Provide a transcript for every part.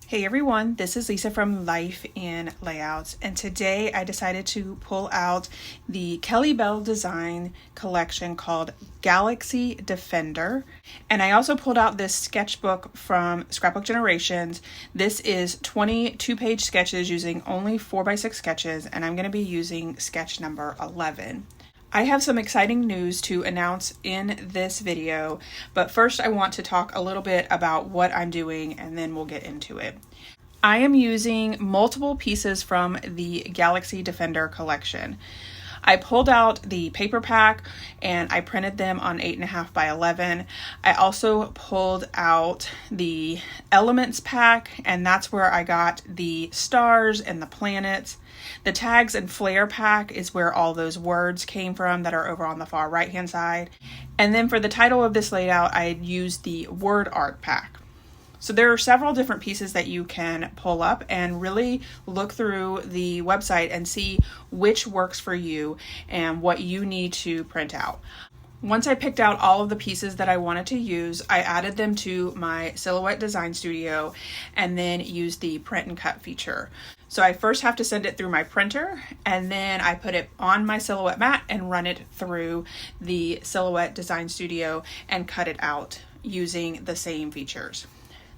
Hey everyone, this is Lisa from Life in Layouts, and today I decided to pull out the Kellybell design collection called Galaxy Defender. And I also pulled out this sketchbook from Scrapbook Generations. This is 22-page sketches using only 4x6 sketches, and I'm going to be using sketch number 11. I have some exciting news to announce in this video, but first I want to talk a little bit about what I'm doing and then we'll get into it. I am using multiple pieces from the Galaxy Defender collection. I pulled out the paper pack and I printed them on 8.5 by 11. I also pulled out the elements pack, and that's where I got the stars and the planets. The tags and flare pack is where all those words came from that are over on the far right hand side. And then for the title of this layout, I used the word art pack. So there are several different pieces that you can pull up and really look through the website and see which works for you and what you need to print out. Once I picked out all of the pieces that I wanted to use, I added them to my Silhouette Design Studio and then used the print and cut feature. So I first have to send it through my printer, and then I put it on my Silhouette mat and run it through the Silhouette Design Studio and cut it out using the same features.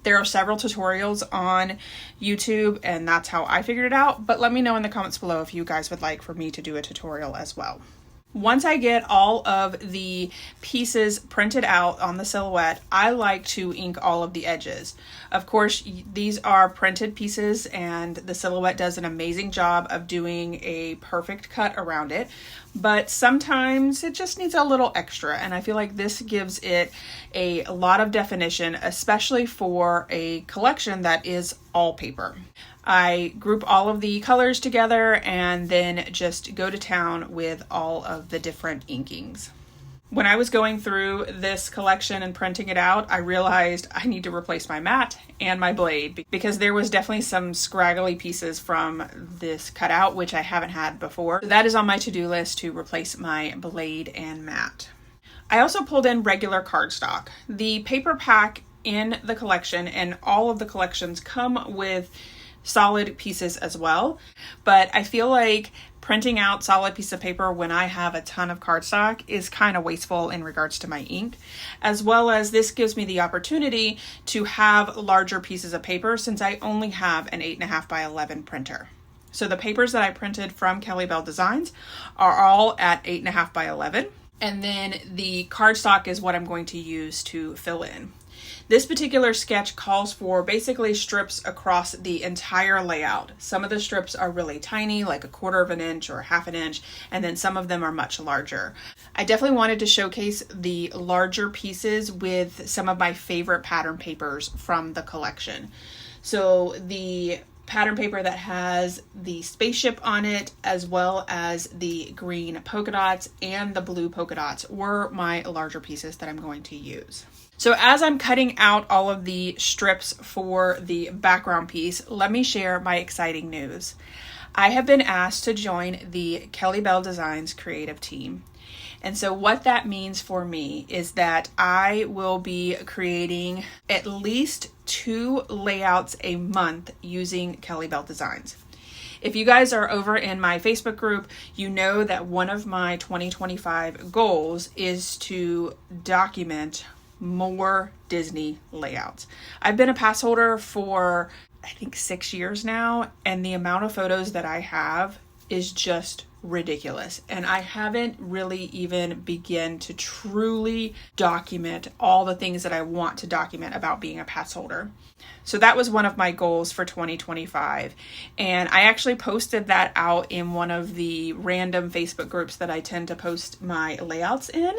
There are several tutorials on YouTube, and that's how I figured it out, but let me know in the comments below if you guys would like for me to do a tutorial as well. Once I get all of the pieces printed out on the Silhouette, I like to ink all of the edges. Of course, these are printed pieces and the Silhouette does an amazing job of doing a perfect cut around it, but sometimes it just needs a little extra, and I feel like this gives it a lot of definition, especially for a collection that is all paper. I group all of the colors together and then just go to town with all of the different inkings. When I was going through this collection and printing it out, I realized I need to replace my mat and my blade because there was definitely some scraggly pieces from this cutout, which I haven't had before. So that is on my to-do list to replace my blade and mat. I also pulled in regular cardstock. The paper pack in the collection and all of the collections come with solid pieces as well, but I feel like printing out solid piece of paper when I have a ton of cardstock is kind of wasteful in regards to my ink, as well as this gives me the opportunity to have larger pieces of paper since I only have an 8.5 by 11 printer. So the papers that I printed from Kellybell Designs are all at 8.5 by 11, and then the cardstock is what I'm going to use to fill in. This particular sketch calls for basically strips across the entire layout. Some of the strips are really tiny, like 1/4 of an inch or 1/2 inch, and then some of them are much larger. I definitely wanted to showcase the larger pieces with some of my favorite pattern papers from the collection. So the pattern paper that has the spaceship on it, as well as the green polka dots and the blue polka dots, were my larger pieces that I'm going to use. So as I'm cutting out all of the strips for the background piece, let me share my exciting news. I have been asked to join the Kellybell Designs creative team. And so what that means for me is that I will be creating at least 2 layouts a month using Kellybell Designs. If you guys are over in my Facebook group, you know that one of my 2025 goals is to document more Disney layouts. I've been a pass holder for I think 6 years now, and the amount of photos that I have is just ridiculous. And I haven't really even begun to truly document all the things that I want to document about being a pass holder. So that was one of my goals for 2025. And I actually posted that out in one of the random Facebook groups that I tend to post my layouts in.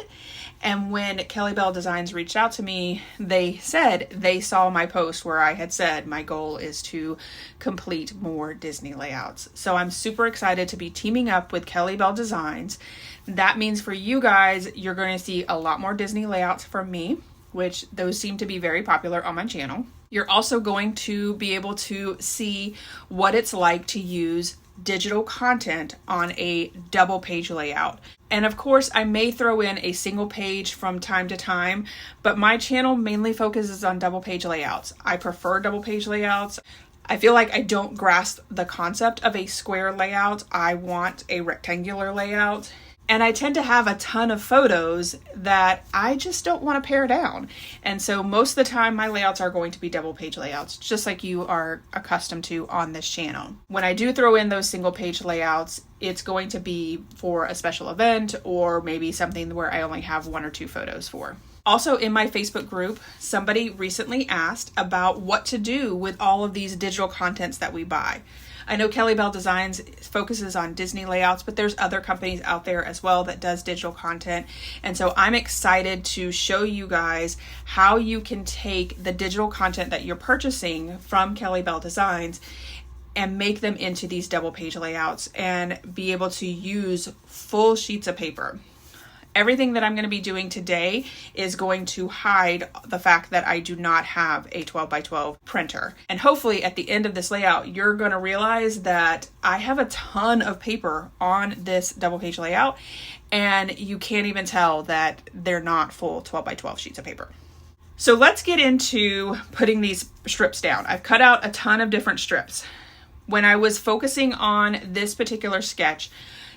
And when Kellybell Designs reached out to me, they said they saw my post where I had said my goal is to complete more Disney layouts. So I'm super excited to be teaming up with Kellybell Designs. That means for you guys, you're going to see a lot more Disney layouts from me, which those seem to be very popular on my channel. You're also going to be able to see what it's like to use digital content on a double page layout. And of course, I may throw in a single page from time to time, but my channel mainly focuses on double page layouts. I prefer double page layouts. I feel like I don't grasp the concept of a square layout. I want a rectangular layout. And I tend to have a ton of photos that I just don't want to pare down. And so most of the time my layouts are going to be double page layouts, just like you are accustomed to on this channel. When I do throw in those single page layouts, it's going to be for a special event or maybe something where I only have 1 or 2 photos for. Also, in my Facebook group, somebody recently asked about what to do with all of these digital contents that we buy. I know Kellybell Designs focuses on Disney layouts, but there's other companies out there as well that does digital content. And so I'm excited to show you guys how you can take the digital content that you're purchasing from Kellybell Designs and make them into these double page layouts and be able to use full sheets of paper. Everything that I'm going to be doing today is going to hide the fact that I do not have a 12 by 12 printer. And hopefully at the end of this layout, you're going to realize that I have a ton of paper on this double page layout, and you can't even tell that they're not full 12 by 12 sheets of paper. So let's get into putting these strips down. I've cut out a ton of different strips. When I was focusing on this particular sketch,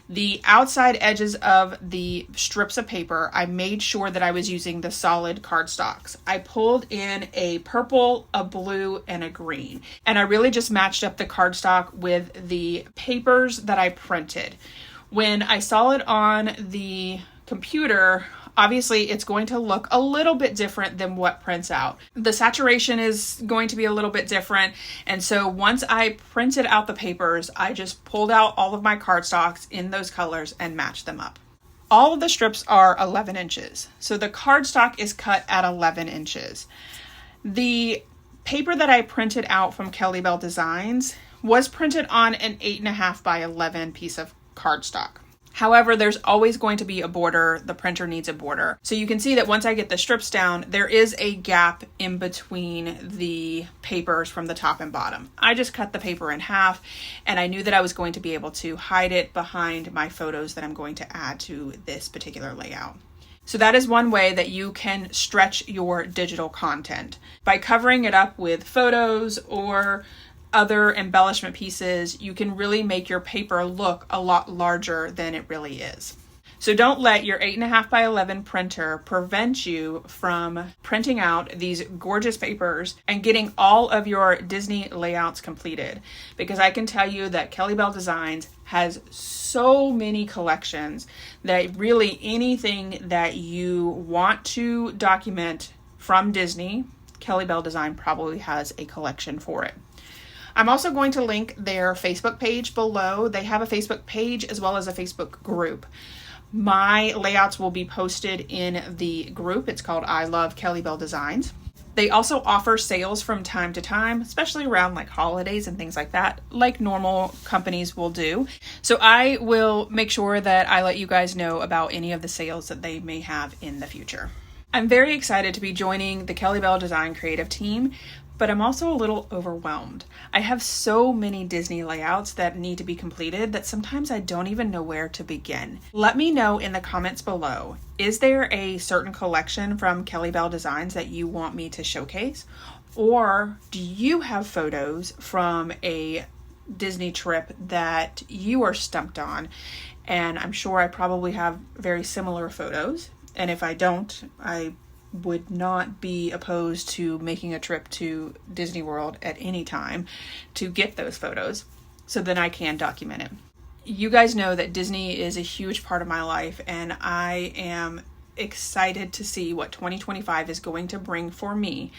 the outside edges of the strips of paper, I made sure that I was using the solid cardstocks. I pulled in a purple, a blue, and a green. And I really just matched up the cardstock with the papers that I printed. When I saw it on the computer, obviously it's going to look a little bit different than what prints out. The saturation is going to be a little bit different. And so once I printed out the papers, I just pulled out all of my cardstocks in those colors and matched them up. All of the strips are 11 inches. So the cardstock is cut at 11 inches. The paper that I printed out from Kellybell Designs was printed on an 8.5 by 11 piece of cardstock. However, there's always going to be a border. The printer needs a border. So you can see that once I get the strips down, there is a gap in between the papers from the top and bottom. I just cut the paper in half, and I knew that I was going to be able to hide it behind my photos that I'm going to add to this particular layout. So that is one way that you can stretch your digital content by covering it up with photos or other embellishment pieces. You can really make your paper look a lot larger than it really is. So don't let your 8.5 by 11 printer prevent you from printing out these gorgeous papers and getting all of your Disney layouts completed. Because I can tell you that Kellybell Designs has so many collections that really anything that you want to document from Disney, Kellybell Design probably has a collection for it. I'm also going to link their Facebook page below. They have a Facebook page as well as a Facebook group. My layouts will be posted in the group. It's called I Love Kellybell Designs. They also offer sales from time to time, especially around like holidays and things like that, like normal companies will do. So I will make sure that I let you guys know about any of the sales that they may have in the future. I'm very excited to be joining the Kellybell Design creative team, but I'm also a little overwhelmed. I have so many Disney layouts that need to be completed that sometimes I don't even know where to begin. Let me know in the comments below, is there a certain collection from Kellybell Designs that you want me to showcase? Or do you have photos from a Disney trip that you are stumped on? And I'm sure I probably have very similar photos. And if I don't, I would not be opposed to making a trip to Disney World at any time to get those photos so then I can document it. You guys know that Disney is a huge part of my life, and I am excited to see what 2025 is going to bring for me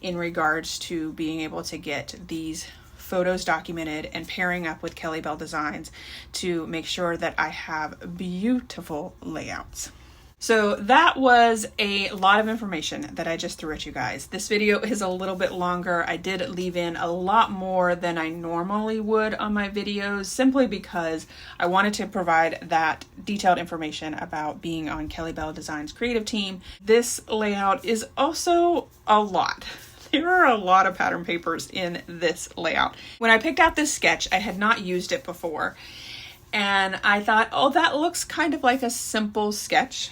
in regards to being able to get these photos documented and pairing up with Kellybell Designs to make sure that I have beautiful layouts. So that was a lot of information that I just threw at you guys. This video is a little bit longer. I did leave in a lot more than I normally would on my videos, simply because I wanted to provide that detailed information about being on Kellybell Designs creative team. This layout is also a lot. There are a lot of pattern papers in this layout. When I picked out this sketch, I had not used it before. And I thought, oh, that looks kind of like a simple sketch.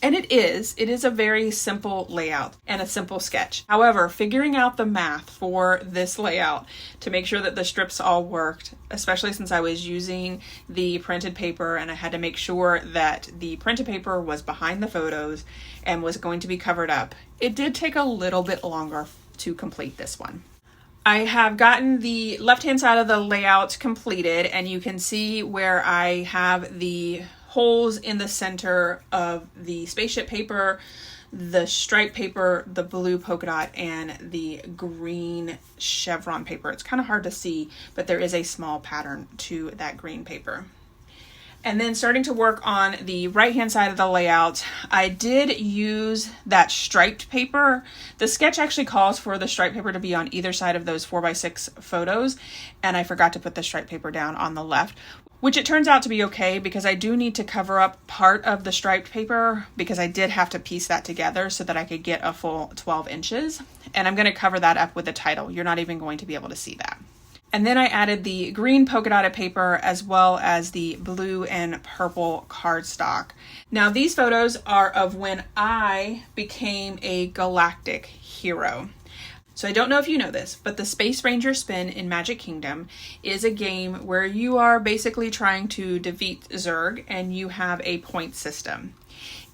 And it is a very simple layout and a simple sketch. However, figuring out the math for this layout to make sure that the strips all worked, especially since I was using the printed paper and I had to make sure that the printed paper was behind the photos and was going to be covered up, it did take a little bit longer to complete this one. I have gotten the left-hand side of the layout completed, and you can see where I have the holes in the center of the spaceship paper, the stripe paper, the blue polka dot, and the green chevron paper. It's kind of hard to see, but there is a small pattern to that green paper. And then starting to work on the right-hand side of the layout, I did use that striped paper. The sketch actually calls for the striped paper to be on either side of those 4x6 photos, and I forgot to put the striped paper down on the left, which it turns out to be okay because I do need to cover up part of the striped paper because I did have to piece that together so that I could get a full 12 inches. And I'm going to cover that up with the title. You're not even going to be able to see that. And then I added the green polka dotted paper as well as the blue and purple cardstock. Now these photos are of when I became a galactic hero. So I don't know if you know this, but the Space Ranger spin in Magic Kingdom is a game where you are basically trying to defeat Zurg and you have a point system.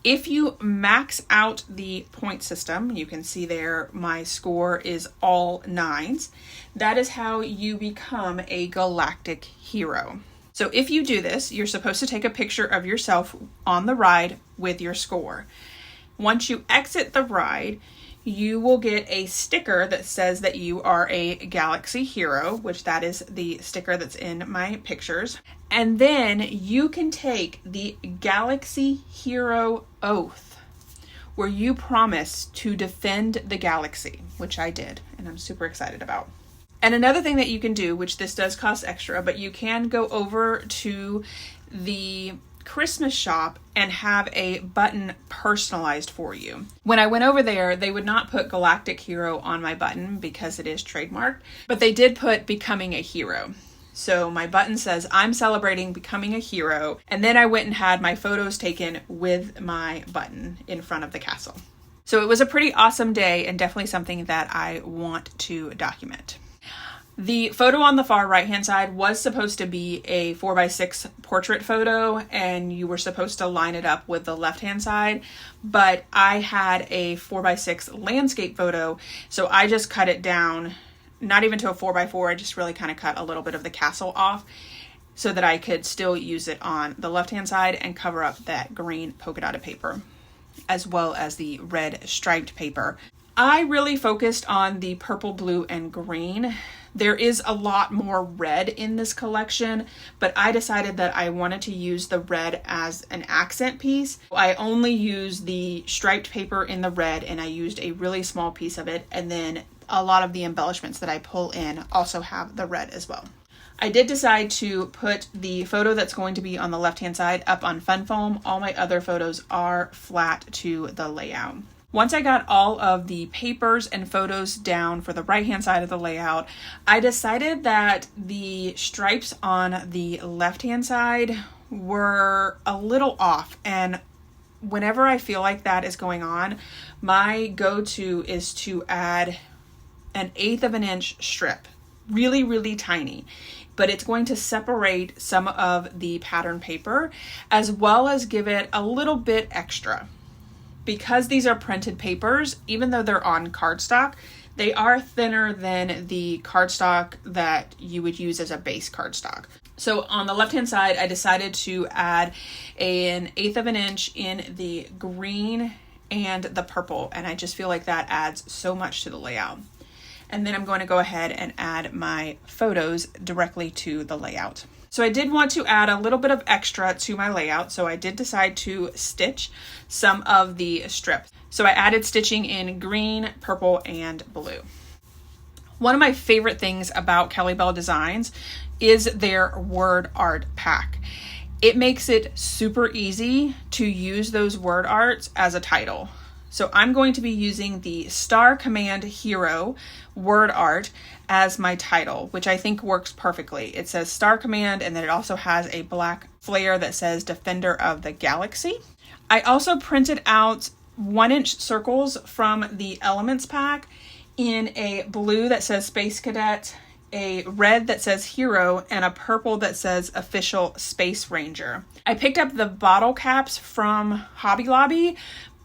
If you max out the point system, you can see there my score is all 9s. That is how you become a galactic hero. So if you do this, you're supposed to take a picture of yourself on the ride with your score. Once you exit the ride, you will get a sticker that says that you are a galaxy hero, which that is the sticker that's in my pictures. And then you can take the galaxy hero oath where you promise to defend the galaxy, which I did, and I'm super excited about. And another thing that you can do, which this does cost extra, but you can go over to the Christmas shop and have a button personalized for you. When I went over there, they would not put Galactic Hero on my button because it is trademarked, but they did put Becoming a Hero. So my button says, I'm celebrating becoming a hero. And then I went and had my photos taken with my button in front of the castle. So it was a pretty awesome day and definitely something that I want to document. The photo on the far right-hand side was supposed to be a 4x6 portrait photo, and you were supposed to line it up with the left-hand side, but I had a 4x6 landscape photo, so I just cut it down, not even to a 4x4, I just really kind of cut a little bit of the castle off so that I could still use it on the left-hand side and cover up that green polka dotted paper, as well as the red striped paper. I really focused on the purple, blue, and green. There is a lot more red in this collection, but I decided that I wanted to use the red as an accent piece. I only used the striped paper in the red, and I used a really small piece of it, and then a lot of the embellishments that I pull in also have the red as well. I did decide to put the photo that's going to be on the left-hand side up on Fun Foam. All my other photos are flat to the layout. Once I got all of the papers and photos down for the right-hand side of the layout, I decided that the stripes on the left-hand side were a little off. And whenever I feel like that is going on, my go-to is to add an 1/8 of an inch strip, really, really tiny. But it's going to separate some of the pattern paper as well as give it a little bit extra. Because these are printed papers, even though they're on cardstock, they are thinner than the cardstock that you would use as a base cardstock. So on the left-hand side, I decided to add an 1/8 of an inch in the green and the purple, and I just feel like that adds so much to the layout. And then I'm going to go ahead and add my photos directly to the layout. So I did want to add a little bit of extra to my layout, so I did decide to stitch some of the strips. So I added stitching in green, purple, and blue. One of my favorite things about Kellybell Designs is their word art pack. It makes it super easy to use those word arts as a title. So I'm going to be using the Star Command Hero word art as my title, which I think works perfectly. It says Star Command, and then it also has a black flare that says Defender of the Galaxy. I also printed out 1-inch circles from the Elements pack in a blue that says Space Cadet, a red that says Hero, and a purple that says Official Space Ranger. I picked up the bottle caps from Hobby Lobby,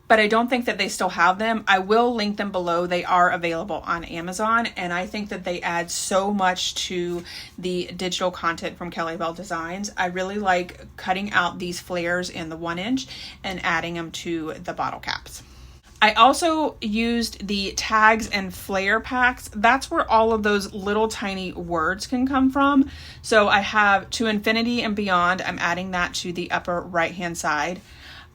but I don't think that they still have them. I will link them below. They are available on Amazon, and I think that they add so much to the digital content from Kellybell Designs. I really like cutting out these flares in the 1-inch and adding them to the bottle caps. I also used the tags and flare packs. That's where all of those little tiny words can come from. So I have To Infinity and Beyond. I'm adding that to the upper right-hand side.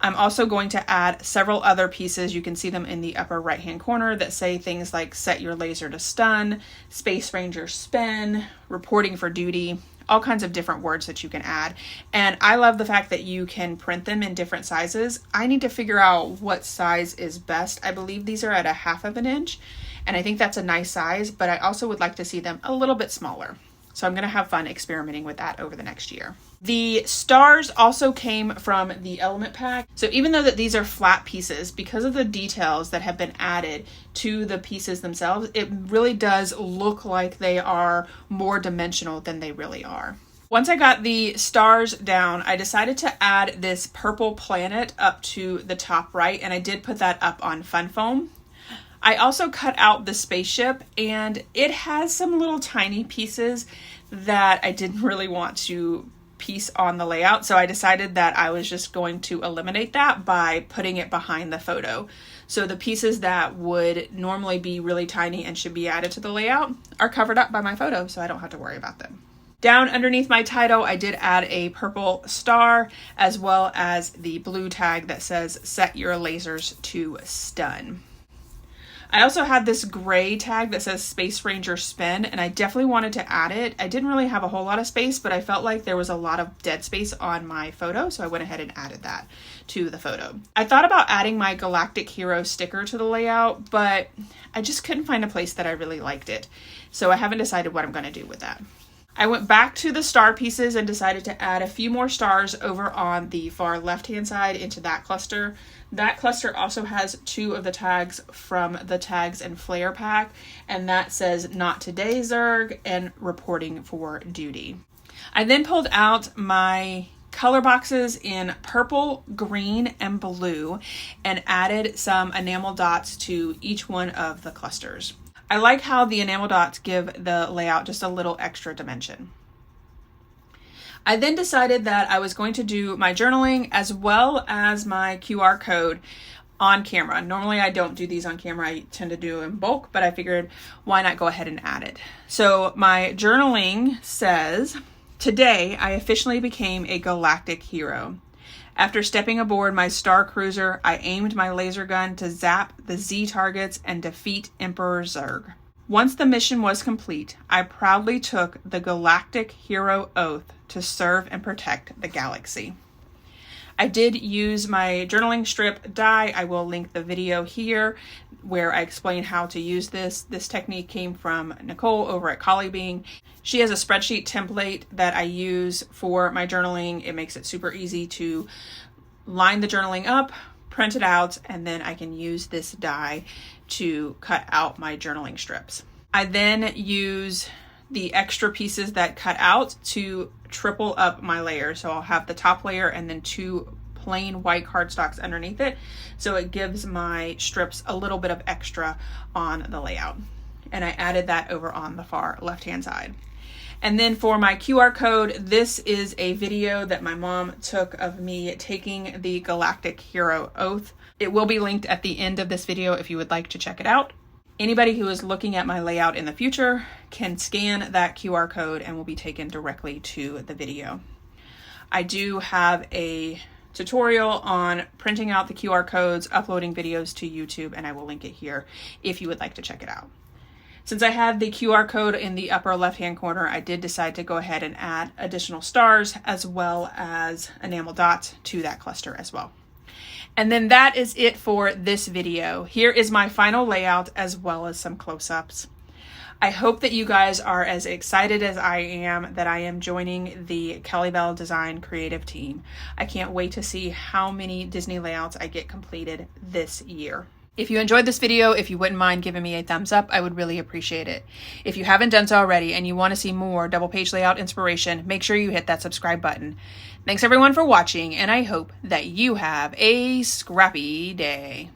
I'm also going to add several other pieces. You can see them in the upper right-hand corner that say things like Set Your Laser to Stun, Space Ranger Spin, Reporting for Duty, all kinds of different words that you can add. And I love the fact that you can print them in different sizes. I need to figure out what size is best. I believe these are at 1/2 inch, and I think that's a nice size, but I also would like to see them a little bit smaller. So I'm going to have fun experimenting with that over the next year. The stars also came from the Element pack. So even though that these are flat pieces, because of the details that have been added to the pieces themselves, it really does look like they are more dimensional than they really are. Once I got the stars down, I decided to add this purple planet up to the top right, and I did put that up on Fun Foam. I also cut out the spaceship, and it has some little tiny pieces that I didn't really want to piece on the layout, so I decided that I was just going to eliminate that by putting it behind the photo. So the pieces that would normally be really tiny and should be added to the layout are covered up by my photo, so I don't have to worry about them. Down underneath my title, I did add a purple star as well as the blue tag that says Set Your Lasers to Stun. I also had this gray tag that says Space Ranger Spin, and I definitely wanted to add it. I didn't really have a whole lot of space, but I felt like there was a lot of dead space on my photo, so I went ahead and added that to the photo. I thought about adding my Galactic Hero sticker to the layout, but I just couldn't find a place that I really liked it, so I haven't decided what I'm going to do with that. I went back to the star pieces and decided to add a few more stars over on the far left-hand side into that cluster. That cluster also has 2 of the tags from the Tags and Flare pack, and that says Not Today Zerg and Reporting for Duty. I then pulled out my color boxes in purple, green, and blue and added some enamel dots to each one of the clusters. I like how the enamel dots give the layout just a little extra dimension. I then decided that I was going to do my journaling as well as my QR code on camera. Normally I don't do these on camera, I tend to do in bulk, but I figured why not go ahead and add it. So my journaling says, "Today I officially became a galactic hero. After stepping aboard my Star Cruiser, I aimed my laser gun to zap the Z targets and defeat Emperor Zurg. Once the mission was complete, I proudly took the Galactic Hero Oath to serve and protect the galaxy." I did use my journaling strip die. I will link the video here where I explain how to use this. This technique came from Nicole over at Collybell. She has a spreadsheet template that I use for my journaling. It makes it super easy to line the journaling up, print it out, and then I can use this die to cut out my journaling strips. I then use the extra pieces that cut out to triple up my layer. So I'll have the top layer and then 2 plain white cardstocks underneath it. So it gives my strips a little bit of extra on the layout. And I added that over on the far left-hand side. And then for my QR code, this is a video that my mom took of me taking the Galactic Hero Oath. It will be linked at the end of this video if you would like to check it out. Anybody who is looking at my layout in the future can scan that QR code and will be taken directly to the video. I do have a tutorial on printing out the QR codes, uploading videos to YouTube, and I will link it here if you would like to check it out. Since I had the QR code in the upper left-hand corner, I did decide to go ahead and add additional stars as well as enamel dots to that cluster as well. And then that is it for this video. Here is my final layout as well as some close-ups. I hope that you guys are as excited as I am that I am joining the Kellybell Design creative team. I can't wait to see how many Disney layouts I get completed this year. If you enjoyed this video, if you wouldn't mind giving me a thumbs up, I would really appreciate it. If you haven't done so already and you want to see more double page layout inspiration, make sure you hit that subscribe button. Thanks everyone for watching, and I hope that you have a scrappy day.